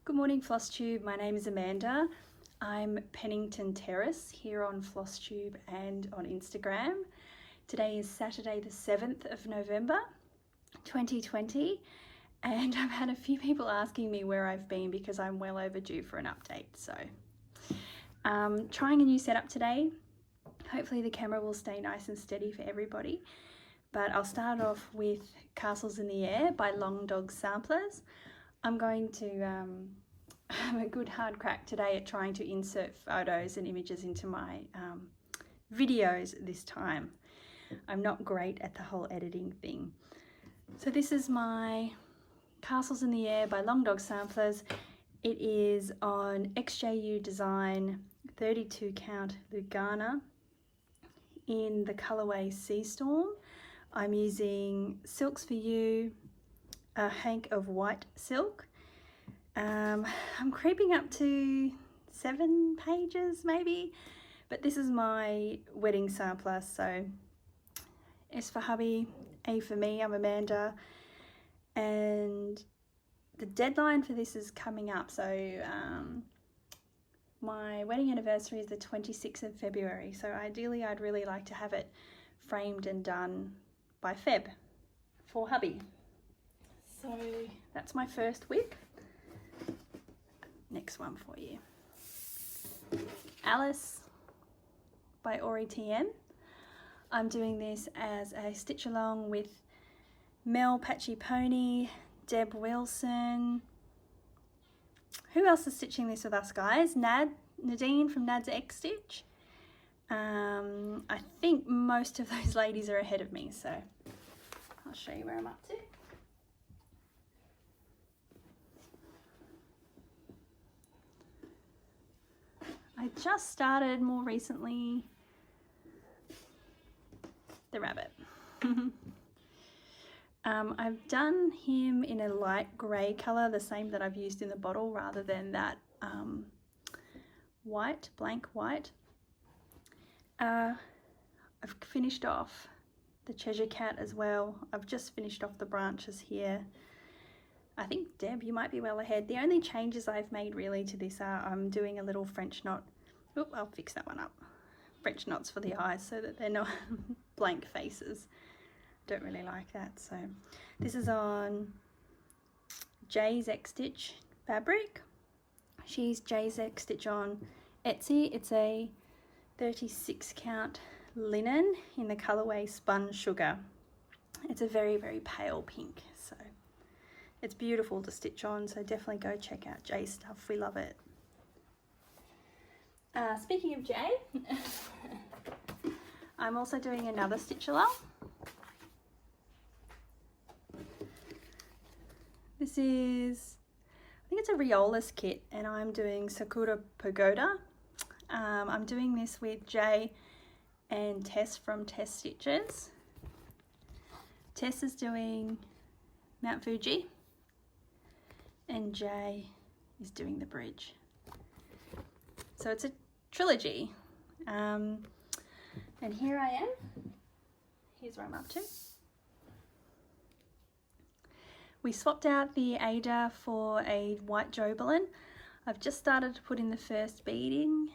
Good morning, Flosstube. My name is Amanda. I'm Pennington Terrace here on Flosstube and on Instagram. Today is Saturday the 7th of November 2020 and I've had a few people asking me where I've been because I'm well overdue for an update. So trying a new setup today. Hopefully the camera will stay nice and steady for everybody. But I'll start off with Castles in the Air by Long Dog Samplers. I'm going to have a good hard crack today at trying to insert photos and images into my videos this time. I'm not great at the whole editing thing. So this is my Castles in the Air by Long Dog Samplers. It is on XJU Design 32 count Lugana in the colourway Sea Storm. I'm using Silks for You, a hank of white silk. I'm creeping up to 7 pages maybe, but this is my wedding sampler, so S for hubby, A for me, I'm Amanda, and the deadline for this is coming up. So my wedding anniversary is the 26th of February, so ideally I'd really like to have it framed and done by Feb for hubby. So that's my first WIP. Next one for you. Alice by Ori TM. I'm doing this as a stitch along with Mel Patchy Pony, Deb Wilson. Who else is stitching this with us, guys? Nadine from Nad's X Stitch. I think most of those ladies are ahead of me, so I'll show you where I'm up to. I just started more recently the rabbit. I've done him in a light grey colour, the same that I've used in the bottle rather than that white, blank white. I've finished off the Cheshire Cat as well. I've just finished off the branches here. I think, Deb, you might be well ahead. The only changes I've made really to this are I'm doing a little French knot. Oop, I'll fix that one up. French knots for the eyes so that they're not blank faces. Don't really like that. So this is on Jay's X Stitch fabric. She's Jay's X Stitch on Etsy. It's a 36 count linen in the colourway Spun Sugar. It's a very, very pale pink. So it's beautiful to stitch on, so definitely go check out Jay's stuff. We love it. Speaking of Jay, I'm also doing another stitch along. This is, I think it's a Riolas kit, and I'm doing Sakura Pagoda. I'm doing this with Jay and Tess from Tess Stitches. Tess is doing Mount Fuji, and Jay is doing the bridge. So it's a trilogy. And here I am. Here's where I'm up to. We swapped out the Ada for a white Jobelin. I've just started to put in the first beading.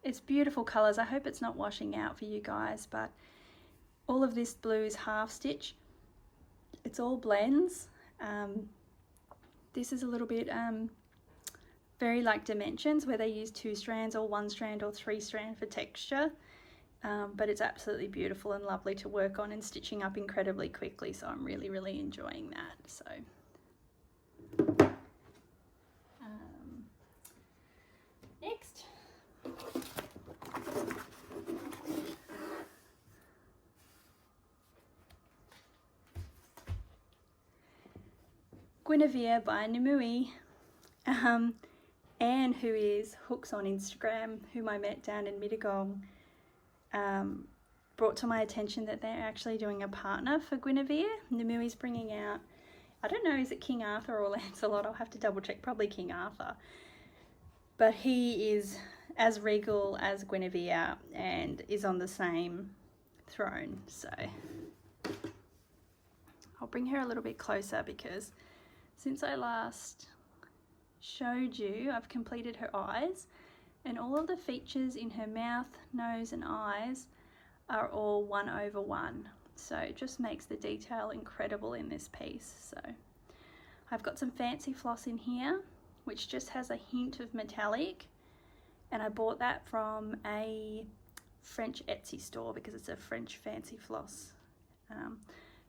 It's beautiful colours. I hope it's not washing out for you guys, but all of this blue is half stitch. It's all blends. This is a little bit very like Dimensions, where they use 2 strands or 1 strand or 3 strand for texture, but it's absolutely beautiful and lovely to work on and stitching up incredibly quickly, so I'm really enjoying that. So next, Guinevere by Nimui. Anne, who is Hooks on Instagram, whom I met down in Mittagong, brought to my attention that they're actually doing a partner for Guinevere. Nimui's bringing out, I don't know, is it King Arthur or Lancelot? I'll have to double check, probably King Arthur. But he is as regal as Guinevere and is on the same throne. So I'll bring her a little bit closer because Since I last showed you, I've completed her eyes, and all of the features in her mouth, nose and eyes are all 1/1. So it just makes the detail incredible in this piece. So I've got some fancy floss in here, which just has a hint of metallic, and I bought that from a French Etsy store because it's a French fancy floss.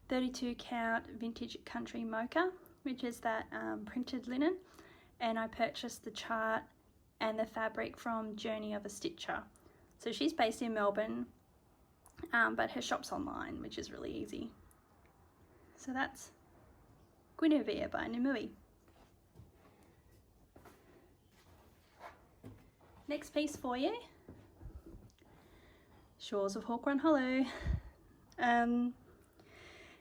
32 count vintage country mocha, which is that printed linen, and I purchased the chart and the fabric from Journey of a Stitcher. So she's based in Melbourne, but her shop's online, which is really easy. So that's Guinevere by Nimue. Next piece for you, Shores of Hawk Run Hollow.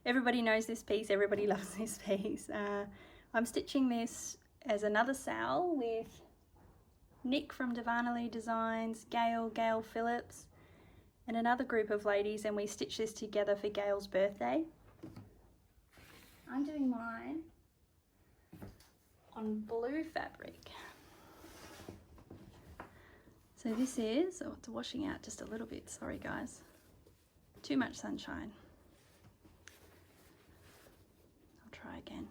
Everybody knows this piece, everybody loves this piece. I'm stitching this as another sal with Nick from Divanely Designs, Gail Phillips, and another group of ladies, and we stitched this together for Gail's birthday. I'm doing mine on blue fabric. So this is, oh, it's washing out just a little bit, sorry guys. Too much sunshine. I'll try again.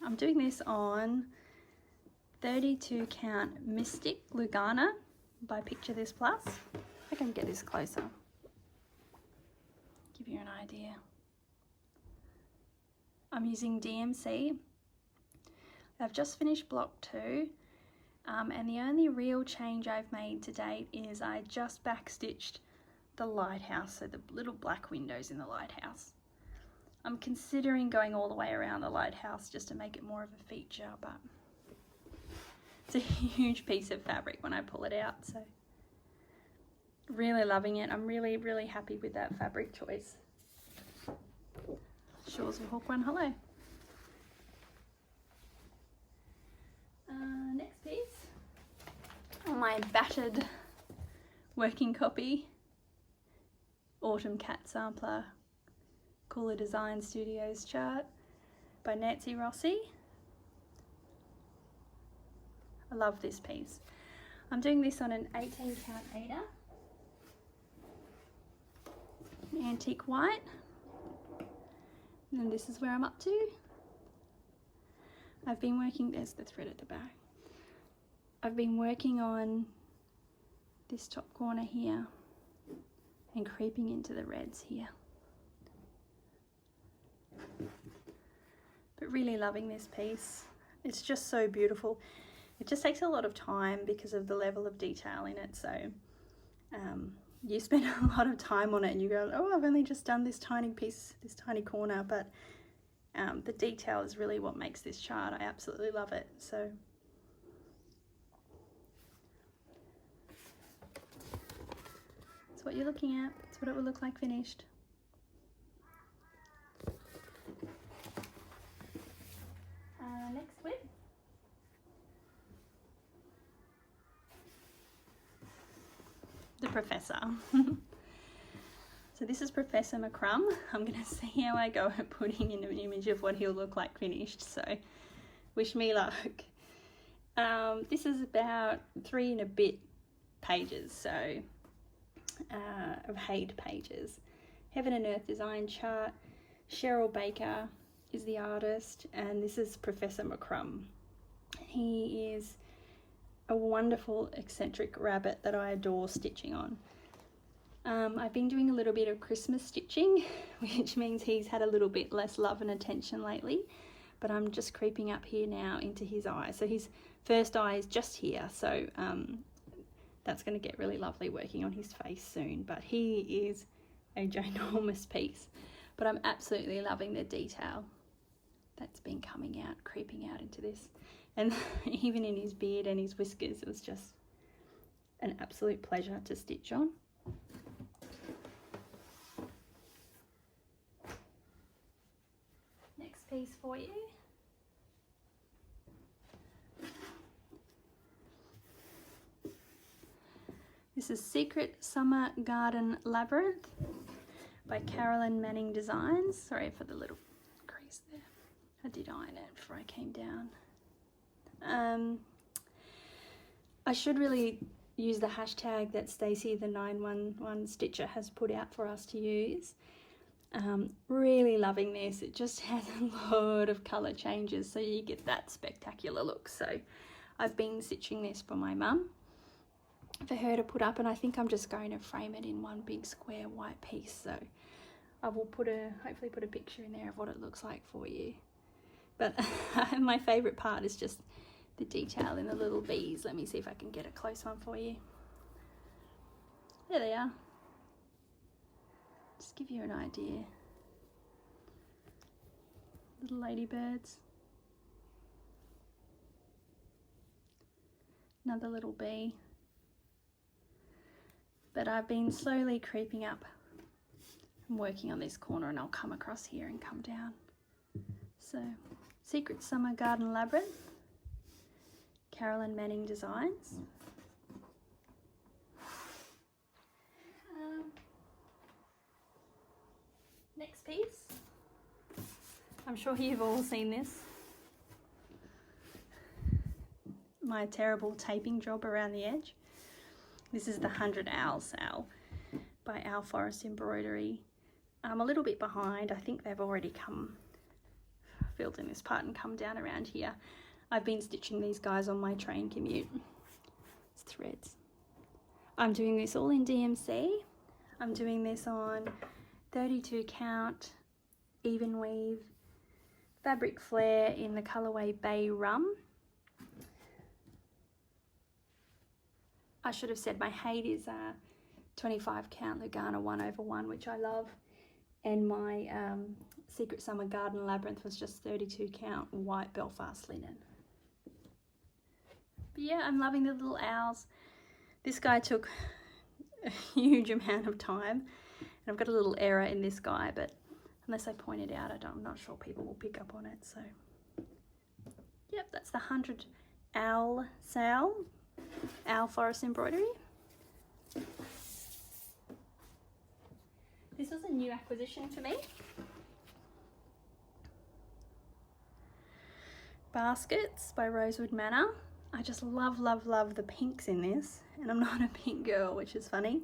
I'm doing this on 32 count Mystic Lugana by Picture This Plus. I can get this closer, give you an idea. I'm using DMC. I've just finished block 2, and the only real change I've made to date is I just backstitched the lighthouse, so the little black windows in the lighthouse. I'm considering going all the way around the lighthouse just to make it more of a feature, but it's a huge piece of fabric when I pull it out, so really loving it. I'm really, really happy with that fabric choice. Shores of Hawk Run Hollow. Next piece, on my battered working copy, Autumn Cat Sampler, Cooler Design Studios chart by Nancy Rossi. I love this piece. I'm doing this on an 18 count Aida, an antique white, and then this is where I'm up to. I've been working, there's the thread at the back. I've been working on this top corner here and creeping into the reds here. But really loving this piece. It's just so beautiful. It just takes a lot of time because of the level of detail in it. So you spend a lot of time on it and you go, oh, I've only just done this tiny piece, this tiny corner, but the detail is really what makes this chart. I absolutely love it. So that's what you're looking at. That's what it would look like finished. Next WIP. The Professor. So this is Professor McCrum. I'm going to see how I go at putting in an image of what he'll look like finished, so wish me luck. This is about 3 and a bit pages, so of Haid pages. Heaven and Earth Design chart. Cheryl Baker is the artist, and this is Professor McCrum. He is a wonderful eccentric rabbit that I adore stitching on. I've been doing a little bit of Christmas stitching, which means he's had a little bit less love and attention lately, but I'm just creeping up here now into his eye. So his first eye is just here, so that's going to get really lovely working on his face soon, but he is a ginormous piece. But I'm absolutely loving the detail that's been coming out, creeping out into this. And even in his beard and his whiskers, it was just an absolute pleasure to stitch on. Next piece for you. This is Secret Summer Garden Labyrinth by Carolyn Manning Designs. Sorry for the little crease there. I did iron it before I came down. I should really use the hashtag that Stacey, the 911 Stitcher, has put out for us to use. Really loving this. It just has a lot of colour changes, so you get that spectacular look. So I've been stitching this for my mum, for her to put up, and I think I'm just going to frame it in one big square white piece. So I will hopefully put a picture in there of what it looks like for you. But my favourite part is just the detail in the little bees. Let me see if I can get a close one for you. There they are. Just give you an idea. Little ladybirds. Another little bee. But I've been slowly creeping up. I'm working on this corner and I'll come across here and come down. So, Secret Summer Garden Labyrinth, Carolyn Manning Designs. Next piece. I'm sure you've all seen this. My terrible taping job around the edge. This is the 100 Owl Sale by Owl Forest Embroidery. I'm a little bit behind. I think they've already filled in this part and come down around here. I've been stitching these guys on my train commute. It's threads. I'm doing this all in DMC. I'm doing this on 32 count even weave fabric flare in the colourway Bay Rum. I should have said my height is 25 count Lugana 1/1, which I love, and my Secret Summer Garden Labyrinth was just 32 count white Belfast linen. But yeah, I'm loving the little owls. This guy took a huge amount of time, and I've got a little error in this guy, but unless I point it out, I'm not sure people will pick up on it. So yep, that's the 100 Owl Sale, Owl Forest Embroidery. This was a new acquisition for me. Baskets by Rosewood Manor. I just love, love, love the pinks in this, and I'm not a pink girl, which is funny,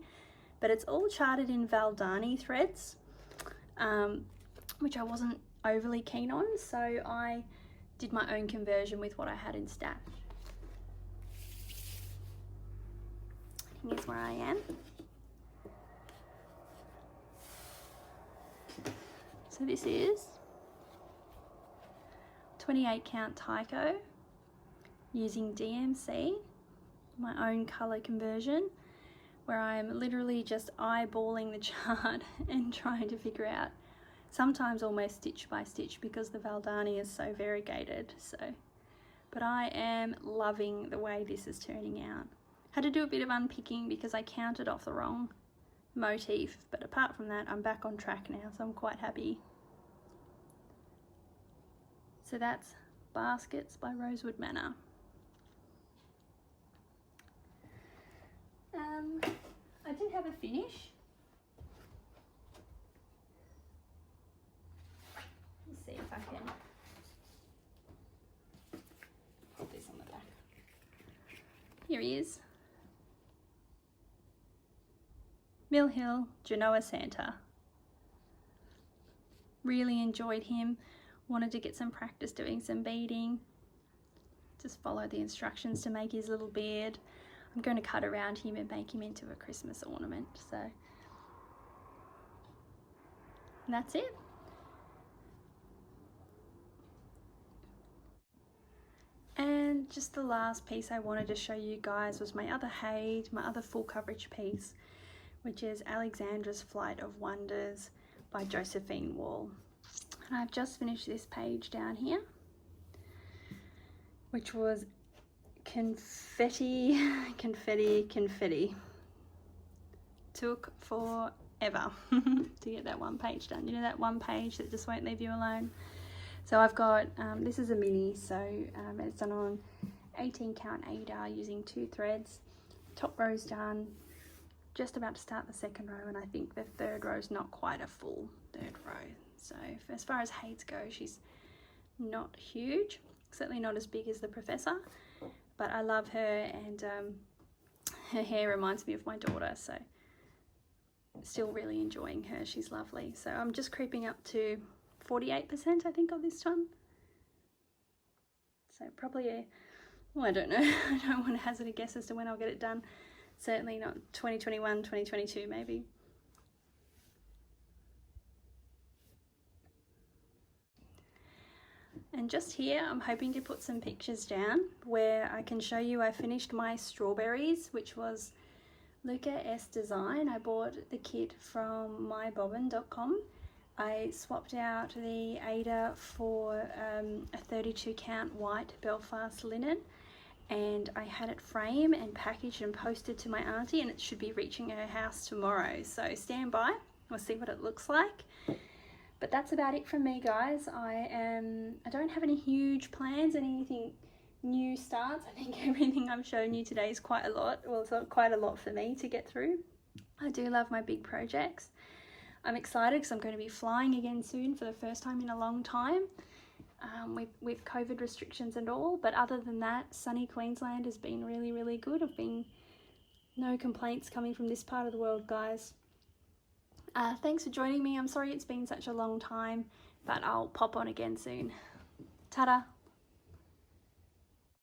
but it's all charted in Valdani threads, which I wasn't overly keen on, so I did my own conversion with what I had in stash. Here's where I am. So this is 28 count Tyco using DMC, my own colour conversion, where I'm literally just eyeballing the chart and trying to figure out, sometimes almost stitch by stitch, because the Valdani is so variegated. But I am loving the way this is turning out. Had to do a bit of unpicking because I counted off the wrong motif, but apart from that, I'm back on track now, so I'm quite happy. So that's Baskets by Rosewood Manor. I did have a finish. Let's see if I can put this on the back. Here he is. Mill Hill, Genoa Santa. Really enjoyed him. Wanted to get some practice doing some beading. Just follow the instructions to make his little beard. I'm going to cut around him and make him into a Christmas ornament. So, and that's it. And just the last piece I wanted to show you guys was my other Haid, my other full coverage piece, which is Alexandra's Flight of Wonders by Josephine Wall. And I've just finished this page down here, which was confetti. Took forever to get that one page done. You know, that one page that just won't leave you alone. So I've got, this is a mini, so it's done on 18 count Ada using 2 threads. Top row's done, just about to start the second row, and I think the third row's not quite a full third row. So as far as Haids go, she's not huge, certainly not as big as the Professor, but I love her, and her hair reminds me of my daughter, so still really enjoying her. She's lovely. So I'm just creeping up to 48% I think of this one. So probably well, I don't know. I don't want to hazard a guess as to when I'll get it done. Certainly not 2021, 2022 maybe. And just here, I'm hoping to put some pictures down where I can show you I finished my strawberries, which was Luca S Design. I bought the kit from mybobbin.com. I swapped out the Ada for a 32 count white Belfast linen, and I had it framed and packaged and posted to my auntie, and it should be reaching her house tomorrow. So stand by, we'll see what it looks like. But that's about it from me, guys. I don't have any huge plans, anything new starts. I think everything I've shown you today is quite a lot. Well, it's quite a lot for me to get through. I do love my big projects. I'm excited because I'm going to be flying again soon for the first time in a long time, with COVID restrictions and all. But other than that, sunny Queensland has been really, really good. No complaints coming from this part of the world, guys. Thanks for joining me. I'm sorry it's been such a long time, but I'll pop on again soon. Ta-da!